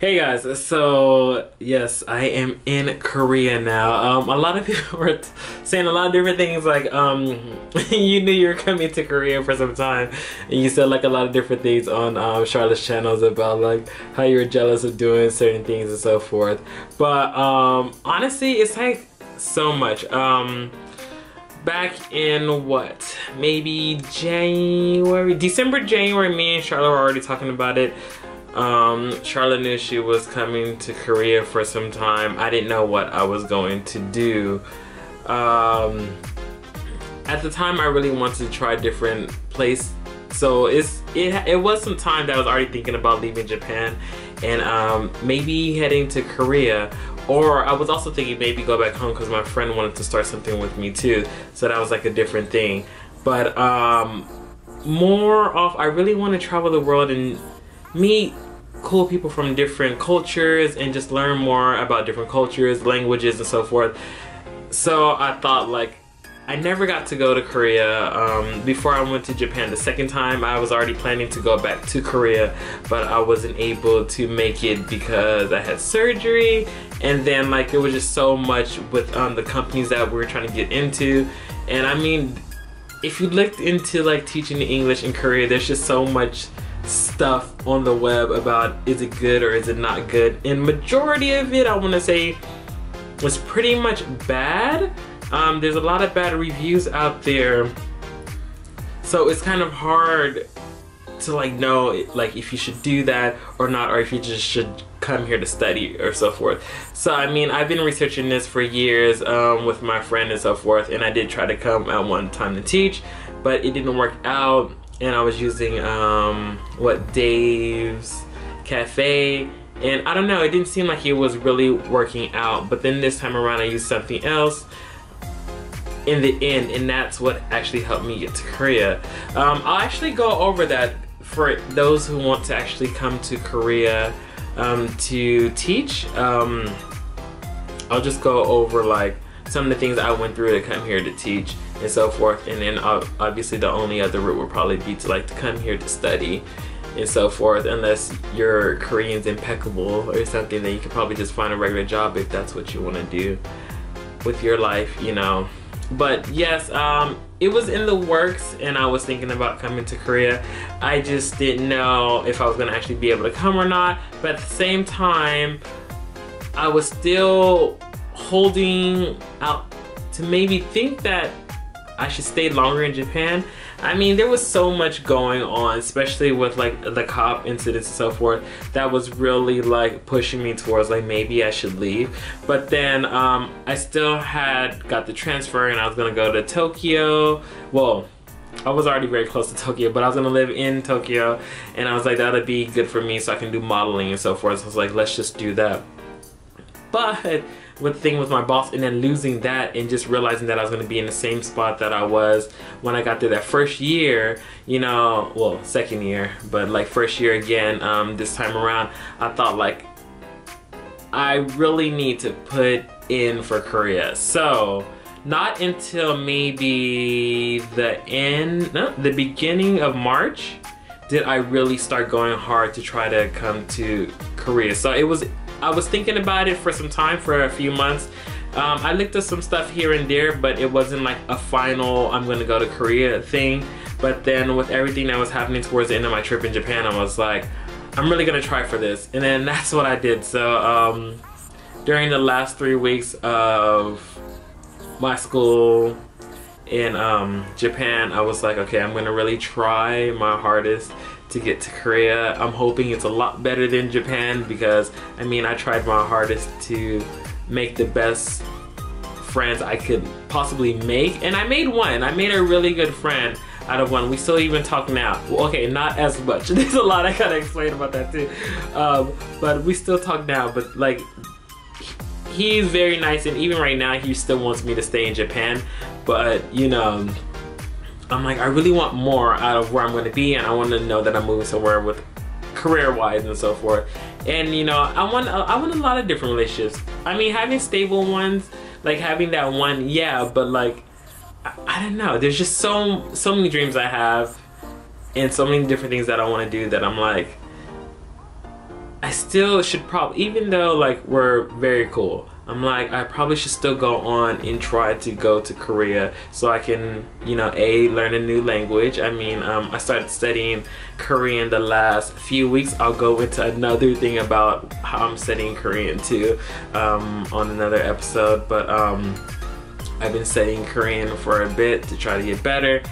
Hey guys, so yes, I am in Korea now. A lot of people were saying a lot of different things like, you knew you were coming to Korea for some time, and you said like a lot of different things on Charlotte's channels about like how you were jealous of doing certain things and so forth. But honestly, it's like so much. Back in what, maybe December, January, me and Charlotte were already talking about it. Charlotte knew she was coming to Korea for some time. I didn't know what I was going to do. At the time, I really wanted to try different places. So it was some time that I was already thinking about leaving Japan and maybe heading to Korea. Or I was also thinking maybe go back home because my friend wanted to start something with me too. So that was like a different thing. But more off, I really want to travel the world and meet cool people from different cultures and just learn more about different cultures, languages, and so forth. So I thought, like, I never got to go to Korea. Before I went to Japan the second time, I was already planning to go back to Korea, but I wasn't able to make it because I had surgery, and then like there was just so much with the companies that we were trying to get into. And I mean, if you looked into like teaching English in Korea, there's just so much stuff on the web about is it good or is it not good, and majority of it I want to say was pretty much bad. There's a lot of bad reviews out there, so it's kind of hard to like know like if you should do that or not, or if you just should come here to study or so forth. So I mean, I've been researching this for years with my friend and so forth, and I did try to come at one time to teach, but it didn't work out. And I was using Dave's Cafe, and I don't know, it didn't seem like it was really working out. But then this time around I used something else in the end, and that's what actually helped me get to Korea. I'll actually go over that for those who want to actually come to Korea to teach. I'll just go over like some of the things I went through to come here to teach and so forth, and then obviously the only other route would probably be to like to come here to study and so forth, unless your Korean's impeccable or something. Then you could probably just find a regular job if that's what you want to do with your life, you know. But yes, it was in the works, and I was thinking about coming to Korea. I just didn't know if I was gonna actually be able to come or not, but at the same time I was still holding out to maybe think that I should stay longer in Japan. I mean, there was so much going on, especially with like the cop incidents and so forth, that was really like pushing me towards like maybe I should leave. But then I still had got the transfer, and I was gonna go to Tokyo. Well, I was already very close to Tokyo, but I was gonna live in Tokyo, and I was like, that'd be good for me so I can do modeling and so forth. So I was like, let's just do that. But with the thing with my boss, and then losing that and just realizing that I was going to be in the same spot that I was when I got there that first year, you know, well, second year, but like first year again, this time around, I thought like I really need to put in for Korea. So not until maybe the beginning of March did I really start going hard to try to come to Korea. So I was thinking about it for some time, for a few months. I looked at some stuff here and there, but it wasn't like a final I'm gonna go to Korea thing. But then with everything that was happening towards the end of my trip in Japan, I was like, I'm really gonna try for this. And then that's what I did. So during the last 3 weeks of my school in Japan, I was like, okay, I'm gonna really try my hardest to get to Korea. I'm hoping it's a lot better than Japan, because I mean, I tried my hardest to make the best friends I could possibly make, and I made one. I made a really good friend out of one. We still even talk now. Well, okay, not as much. There's a lot I gotta explain about that too. But we still talk now, but like he's very nice, and even right now he still wants me to stay in Japan. But you know, I'm like, I really want more out of where I'm going to be, and I want to know that I'm moving somewhere with career-wise and so forth. And you know, I want a lot of different relationships. I mean, having stable ones, like having that one, yeah, but like I don't know. There's just so many dreams I have, and so many different things that I want to do that I'm like, still should probably, even though like we're very cool, I'm like, I probably should still go on and try to go to Korea so I can, you know, learn a new language. I mean, I started studying Korean the last few weeks. I'll go into another thing about how I'm studying Korean too on another episode. But I've been studying Korean for a bit to try to get better.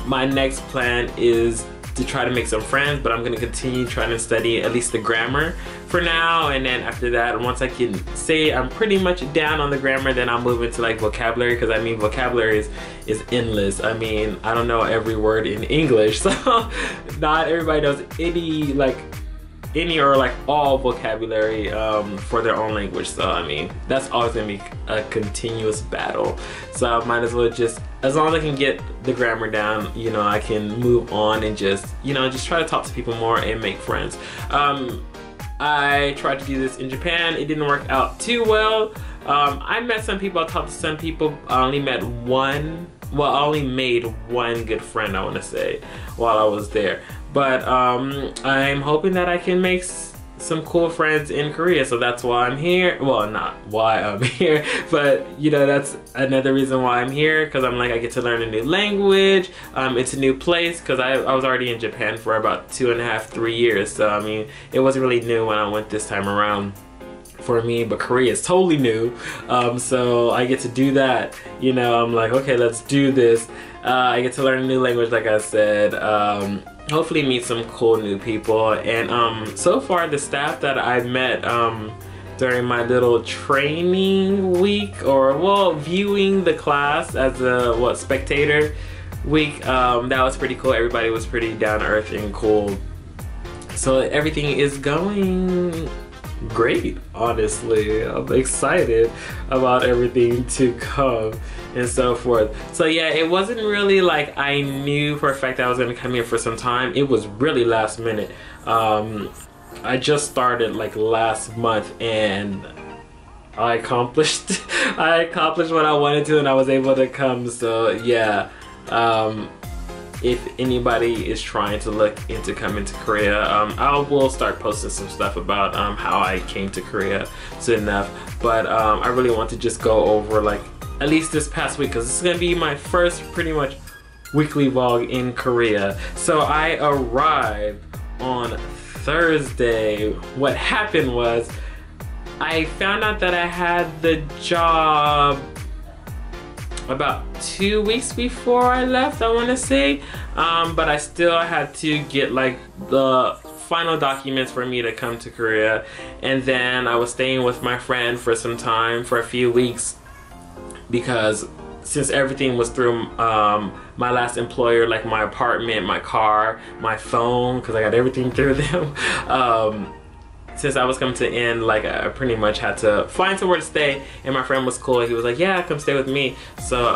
My next plan is to try to make some friends, but I'm going to continue trying to study at least the grammar for now, and then after that, once I can say I'm pretty much down on the grammar, then I'll move into like vocabulary, because I mean vocabulary is endless. I mean, I don't know every word in English, so not everybody knows any or like all vocabulary for their own language. So I mean, that's always gonna be a continuous battle, so I might as well just, as long as I can get the grammar down, you know, I can move on and just, you know, just try to talk to people more and make friends. I tried to do this in Japan. It didn't work out too well. I met some people, I talked to some people. I only met one, well, I only made one good friend, I want to say, while I was there. But I'm hoping that I can make some cool friends in Korea, so that's why I'm here. Well, not why I'm here, but you know, that's another reason why I'm here, because I'm like, I get to learn a new language. It's a new place, because I was already in Japan for about 2.5, 3 years, so I mean, it wasn't really new when I went this time around for me, but Korea is totally new, so I get to do that. You know, I'm like, okay, let's do this. I get to learn a new language, like I said. Hopefully meet some cool new people, and so far the staff that I've met during my little training week, or well, viewing the class as a spectator week, that was pretty cool. Everybody was pretty down to earth and cool, so everything is going great, honestly. I'm excited about everything to come and so forth. So yeah, it wasn't really like I knew for a fact that I was going to come here for some time. It was really last minute. I just started like last month, and I accomplished what I wanted to, and I was able to come. So yeah, if anybody is trying to look into coming to Korea, I will start posting some stuff about how I came to Korea soon enough. But I really want to just go over like at least this past week, because this is gonna be my first pretty much weekly vlog in Korea. So I arrived on Thursday. What happened was I found out that I had the job about 2 weeks before I left, I want to say, but I still had to get like the final documents for me to come to Korea. And then I was staying with my friend for some time, for a few weeks, because since everything was through my last employer, like my apartment, my car, my phone, because I got everything through them, since I was coming to end, like I pretty much had to find somewhere to stay, and my friend was cool. He was like, yeah, come stay with me. So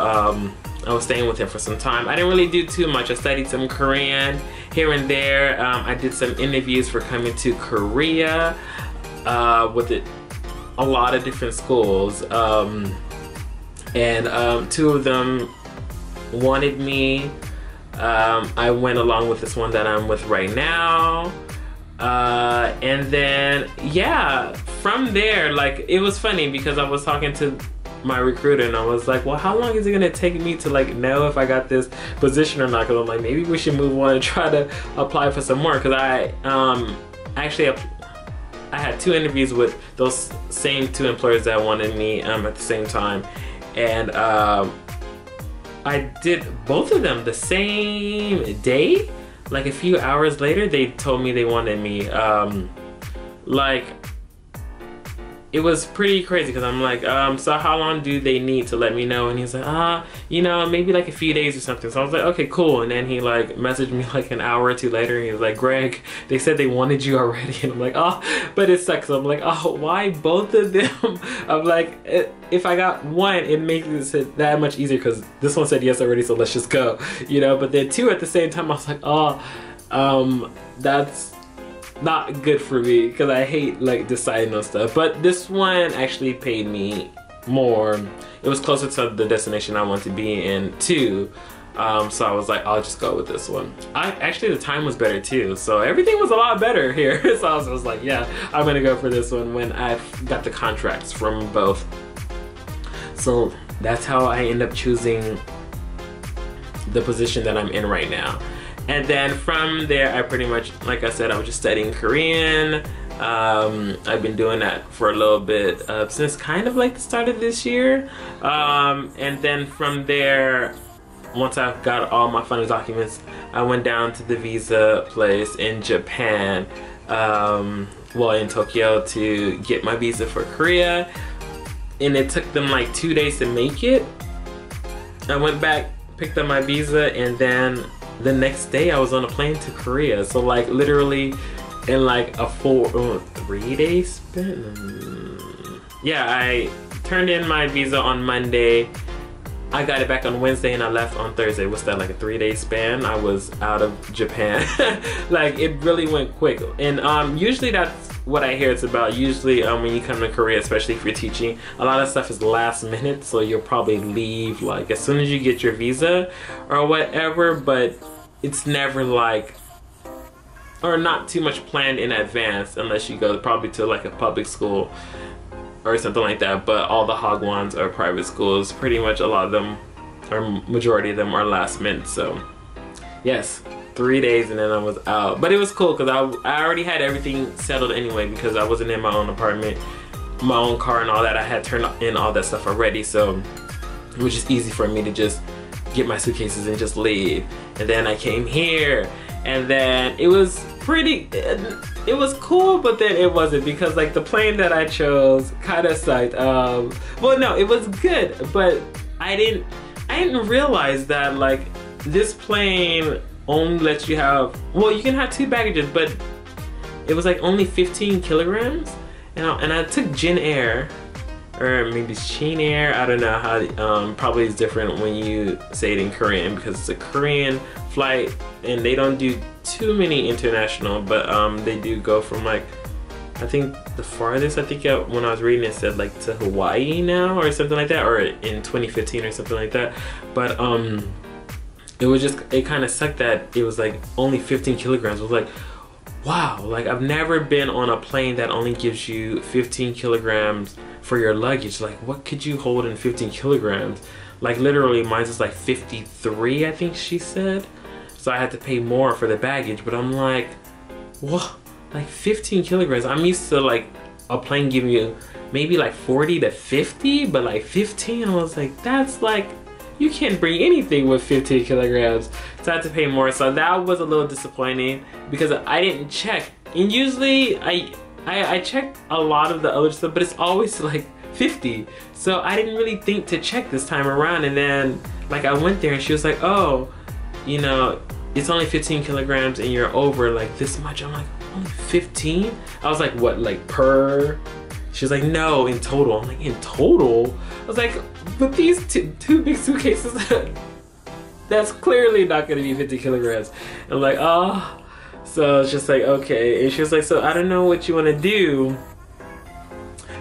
I was staying with him for some time. I didn't really do too much. I studied some Korean here and there. I did some interviews for coming to Korea with a lot of different schools. And 2 of them wanted me. I went along with this one that I'm with right now. And then yeah, from there, like, it was funny because I was talking to my recruiter and I was like, well, how long is it gonna take me to like know if I got this position or not? Because I'm like, maybe we should move on and try to apply for some more, because I actually I had 2 interviews with those same 2 employers that wanted me at the same time, and I did both of them the same day. Like a few hours later, they told me they wanted me. Like, it was pretty crazy because I'm like, so how long do they need to let me know? And he's like, you know, maybe like a few days or something. So I was like, okay, cool. And then he like messaged me like an hour or 2 later, and he was like, Greg, they said they wanted you already. And I'm like, oh, but it sucks. So I'm like, oh, why both of them? I'm like, if I got one, it makes it that much easier because this one said yes already, so let's just go, you know. But then 2 at the same time, I was like, oh, that's not good for me because I hate like deciding on stuff. But this one actually paid me more. It was closer to the destination I want to be in too. So I was like, I'll just go with this one. Actually, the time was better too, so everything was a lot better here. So I was like, yeah, I'm gonna go for this one when I got the contracts from both. So that's how I end up choosing the position that I'm in right now. And then from there, I pretty much, like I said, I was just studying Korean. I've been doing that for a little bit since kind of like the start of this year. And then from there, once I got all my final documents, I went down to the visa place in Japan, well, in Tokyo, to get my visa for Korea. And it took them like 2 days to make it. I went back, picked up my visa, and then the next day I was on a plane to Korea. So like literally in like a 3 day span. Yeah, I turned in my visa on Monday. I got it back on Wednesday and I left on Thursday. What's that, like a 3 day span? I was out of Japan. Like it really went quick. And usually that's what I hear it's about. Usually when you come to Korea, especially if you're teaching, a lot of stuff is last minute, so you'll probably leave like as soon as you get your visa or whatever, but it's never like, or not too much planned in advance unless you go probably to like a public school or something like that. But all the Hagwons are private schools. Pretty much a lot of them, or majority of them, are last minute. So yes, 3 days and then I was out. But it was cool because I already had everything settled anyway, because I wasn't in my own apartment, my own car and all that. I had turned in all that stuff already, so it was just easy for me to just get my suitcases and just leave. And then I came here, and then it was pretty, it was cool, but then it wasn't, because like the plane that I chose kind of sucked. Well, no, it was good, but I didn't realize that like this plane only lets you have, well, you can have 2 baggages, but it was like only 15 kilograms. And I took Jin Air, or maybe Shin Air, I don't know how, probably it's different when you say it in Korean, because it's a Korean flight and they don't do too many international, but they do go from like, I think the farthest, I think when I was reading it said like to Hawaii now or something like that, or in 2015 or something like that. But it was just, it kind of sucked that it was like only 15 kilograms. I was like, wow, like I've never been on a plane that only gives you 15 kilograms for your luggage. Like what could you hold in 15 kilograms? Like literally mine's is like 53, I think she said. So I had to pay more for the baggage, but I'm like, what? Like 15 kilograms? I'm used to like a plane giving you maybe like 40 to 50, but like 15, I was like, that's like, you can't bring anything with 15 kilograms. So I had to pay more. So that was a little disappointing because I didn't check. And usually I checked a lot of the other stuff, but it's always like 50. So I didn't really think to check this time around. And then like I went there and she was like, oh, you know, it's only 15 kilograms and you're over like this much. I'm like, only 15? I was like, what, like per? She was like, no, in total. I'm like, in total? I was like, but these two big suitcases, that's clearly not gonna be 50 kilograms. I'm like, oh. So it's just like, okay. And she was like, so I don't know what you wanna do.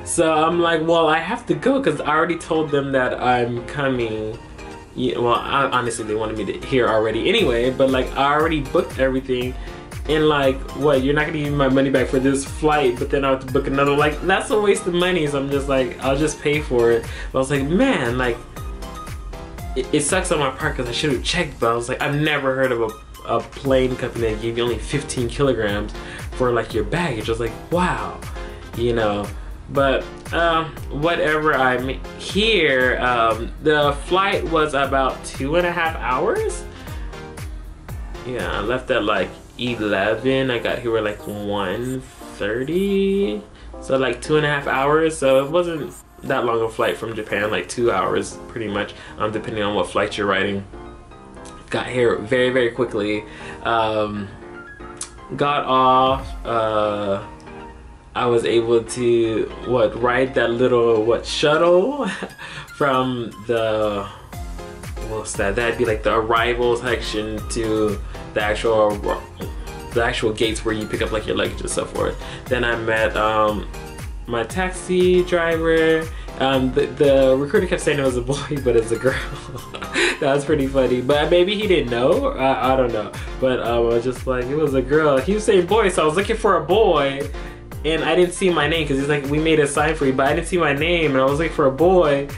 So I'm like, well, I have to go because I already told them that I'm coming. Yeah, well, honestly, they wanted me to here already anyway, but like I already booked everything. And like, what, you're not gonna give me my money back for this flight, but then I have to book another, like, that's a waste of money. So I'm just like, I'll just pay for it. But I was like, man, like, it sucks on my part because I should have checked, but I was like, I've never heard of a plane company that gave you only 15 kilograms for like your baggage. I was like, wow, you know. But whatever, I'm here. The flight was about 2.5 hours. Yeah, I left at like 11. I got here at like 1:30. So like 2.5 hours. So it wasn't that long a flight from Japan, like 2 hours pretty much, depending on what flight you're riding. Got here very, very quickly. Got off. I was able to ride that little shuttle from the, what's that? That'd be like the arrival section to the actual gates where you pick up like your luggage and so forth. Then I met my taxi driver, The recruiter kept saying it was a boy, but it's a girl. That was pretty funny. But maybe he didn't know. I don't know. But I was just like, it was a girl. He was saying boy, so I was looking for a boy. And I didn't see my name because he's like, we made a sign for you, but I didn't see my name. And I was looking for a boy.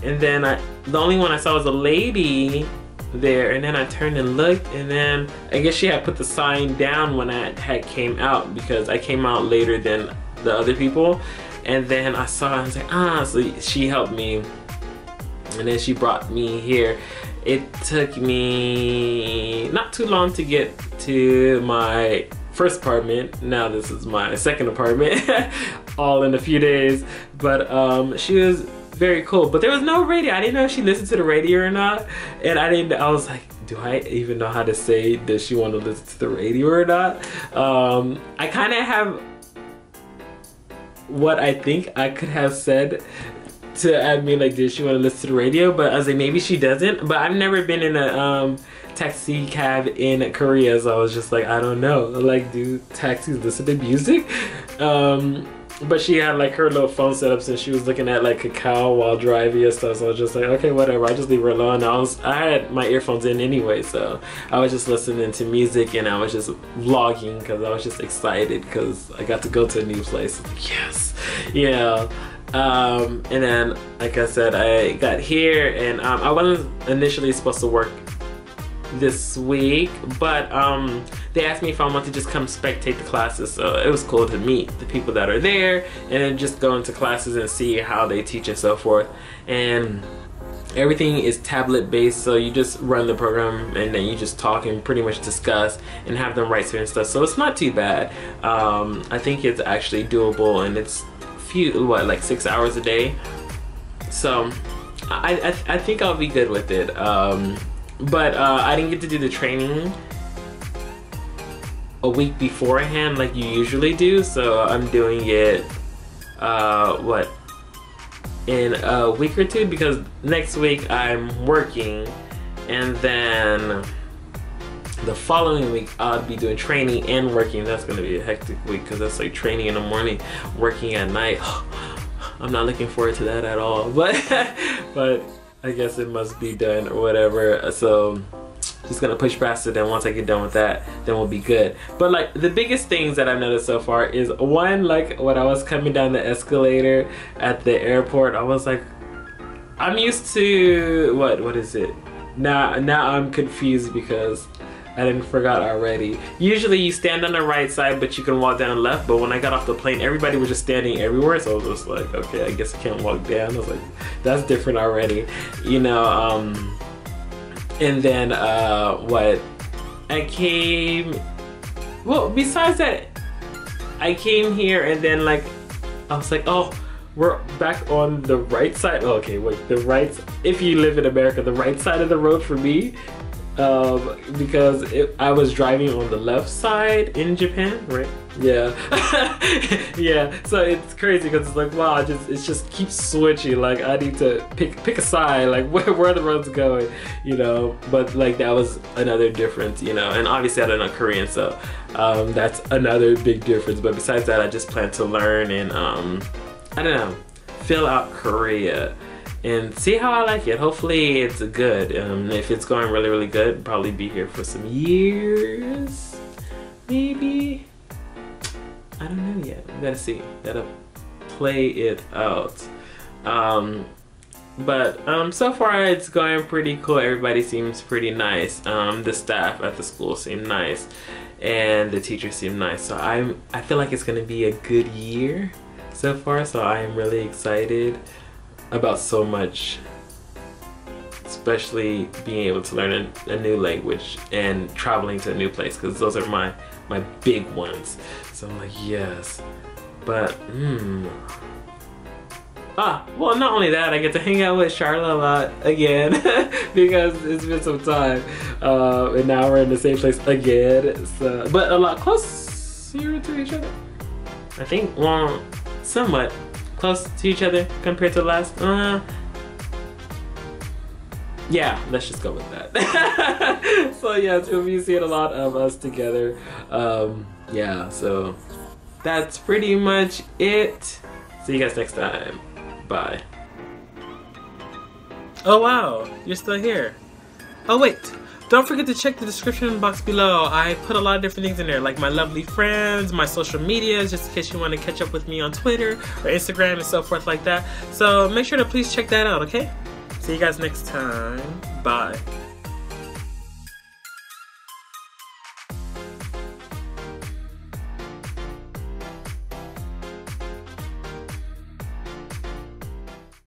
And then the only one I saw was a lady there. And then I turned and looked. And then I guess she had put the sign down when I had came out, because I came out later than the other people. And then I saw it, I was like, so she helped me. And then she brought me here. It took me not too long to get to my first apartment. Now this is my second apartment, all in a few days. But she was very cool. But there was no radio. I didn't know if she listened to the radio or not. And I was like, do I even know how to say, does she want to listen to the radio or not? I kind of have what I think I could have said to add me, like, did she want to listen to the radio? But I was like, maybe she doesn't. But I've never been in a taxi cab in Korea, so I was just like, I don't know. Like, do taxis listen to music? But she had like her little phone setup, since she was looking at like Kakao while driving and stuff. So I was just like, okay, whatever. I just leave her alone. I had my earphones in anyway, so I was just listening to music and I was just vlogging because I was just excited because I got to go to a new place. Like, yes, yeah. And then, like I said, I got here and I wasn't initially supposed to work this week, but they asked me if I want to just come spectate the classes, so it was cool to meet the people that are there and then just go into classes and see how they teach and so forth. And everything is tablet based, so you just run the program and then you just talk and pretty much discuss and have them write certain stuff, so it's not too bad. I think it's actually doable, and it's like 6 hours a day, so I think I'll be good with it. But I didn't get to do the training a week beforehand like you usually do, so I'm doing it in a week or two, because next week I'm working, and then the following week I'll be doing training and working. That's gonna be a hectic week because that's like training in the morning, working at night. I'm not looking forward to that at all, but I guess it must be done or whatever. So just gonna push past it, and once I get done with that, then we'll be good. But like the biggest things that I've noticed so far is, one, like when I was coming down the escalator at the airport, I was like, I'm used to what is it? Now I'm confused because I didn't forgot already. Usually you stand on the right side, but you can walk down the left. But when I got off the plane, everybody was just standing everywhere. So I was just like, okay, I guess I can't walk down. I was like, that's different already, you know. And then what? I came. Well, besides that, I came here and then like I was like, oh, we're back on the right side. Oh, okay, wait, the right. If you live in America, the right side of the road for me. Because I was driving on the left side in Japan, right? Yeah. Yeah, so it's crazy because it's like, wow, it just keeps switching. Like I need to pick a side, like where the road's going, you know. But like that was another difference, you know. And obviously I don't know Korean, so that's another big difference. But besides that, I just plan to learn and I don't know, fill out Korea and see how I like it. Hopefully it's good. If it's going really, really good, probably be here for some years, maybe. I don't know yet. We gotta see. Gotta play it out. But so far it's going pretty cool. Everybody seems pretty nice. The staff at the school seem nice, and the teachers seem nice. So I feel like it's gonna be a good year so far. So I am really excited about so much, especially being able to learn a new language and traveling to a new place, because those are my big ones. So I'm like, yes. But well, not only that, I get to hang out with Charlotte a lot again because it's been some time, and now we're in the same place again, so, but a lot closer to each other, I think. Well, somewhat close to each other compared to the last. Yeah, let's just go with that. So yeah, we'll be seeing a lot of us together. Yeah, so that's pretty much it. See you guys next time. Bye. Oh wow, you're still here. Oh wait, don't forget to check the description box below. I put a lot of different things in there, like my lovely friends, my social medias, just in case you want to catch up with me on Twitter or Instagram and so forth like that. So make sure to please check that out, okay? See you guys next time. Bye.